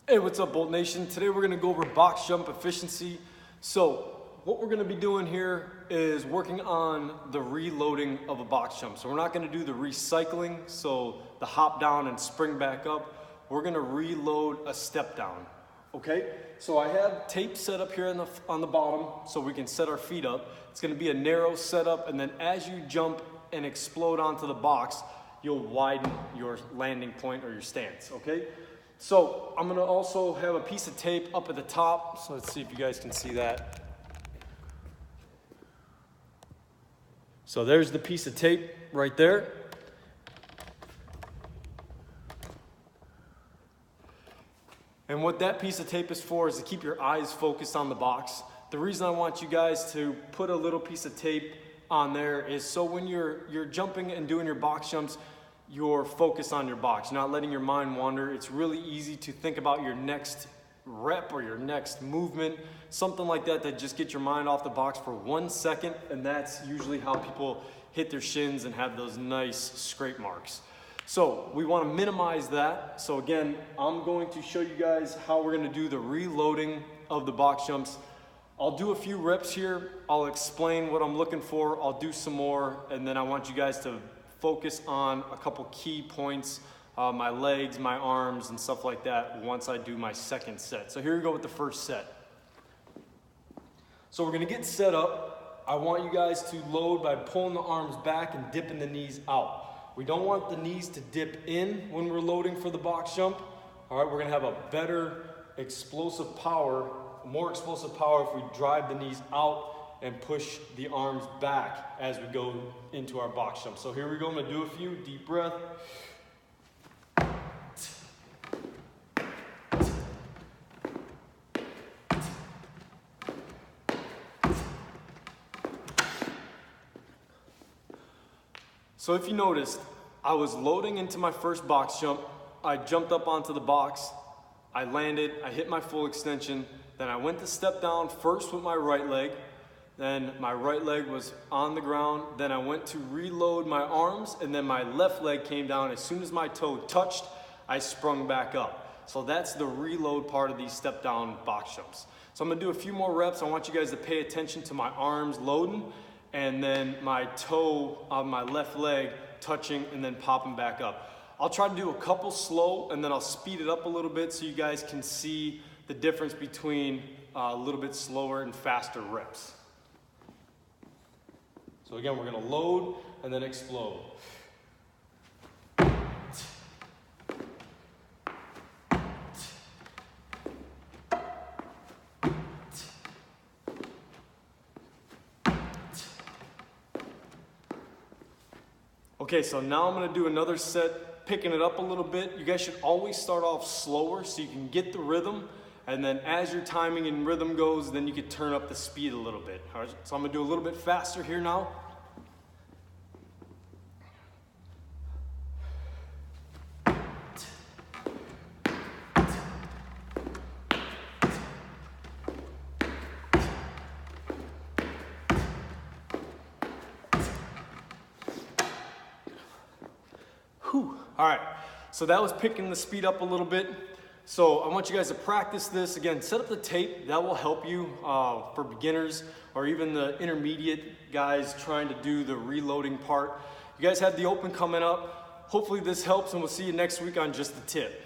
Hey, what's up, Bolt Nation? Today we're gonna go over box jump efficiency. So what we're gonna be doing here is working on the reloading of a box jump. So we're not gonna do the recycling, so the hop down and spring back up. We're gonna reload a step down, okay? So I have tape set up here on the bottom so we can set our feet up. It's gonna be a narrow setup, and then as you jump and explode onto the box, you'll widen your landing point or your stance, okay? So I'm gonna also have a piece of tape up at the top. So let's see if you guys can see that. So there's the piece of tape right there. And what that piece of tape is for is to keep your eyes focused on the box. The reason I want you guys to put a little piece of tape on there is so when you're jumping and doing your box jumps, you're focused on your box, not letting your mind wander. It's really easy to think about your next rep or your next movement, something like that, that just get your mind off the box for 1 second, and that's usually how people hit their shins and have those nice scrape marks. So we want to minimize that. So again, I'm going to show you guys how we're going to do the reloading of the box jumps. I'll do a few reps here. I'll explain what I'm looking for. I'll do some more, and then I want you guys to focus on a couple key points, my legs, my arms, and stuff like that once I do my second set. So here we go with the first set. So we're gonna get set up. I want you guys to load by pulling the arms back and dipping the knees out. We don't want the knees to dip in when we're loading for the box jump. All right, we're gonna have a better explosive power, more explosive power if we drive the knees out and push the arms back as we go into our box jump. So here we go, I'm gonna do a few, deep breath. So if you noticed, I was loading into my first box jump, I jumped up onto the box, I landed, I hit my full extension, then I went to step down first with my right leg, then my right leg was on the ground. Then I went to reload my arms, and then my left leg came down. As soon as my toe touched, I sprung back up. So that's the reload part of these step down box jumps. So I'm gonna do a few more reps. I want you guys to pay attention to my arms loading, and then my toe on my left leg touching and then popping back up. I'll try to do a couple slow, and then I'll speed it up a little bit so you guys can see the difference between a little bit slower and faster reps. So again, we're gonna load and then explode. Okay, so now I'm gonna do another set, picking it up a little bit. You guys should always start off slower so you can get the rhythm. And then as your timing and rhythm goes, then you can turn up the speed a little bit. All right, so I'm gonna do a little bit faster here now. Whew. All right, so that was picking the speed up a little bit. So I want you guys to practice this. Again, set up the tape. That will help you for beginners or even the intermediate guys trying to do the reloading part. You guys have the open coming up. Hopefully this helps, and we'll see you next week on Just the Tip.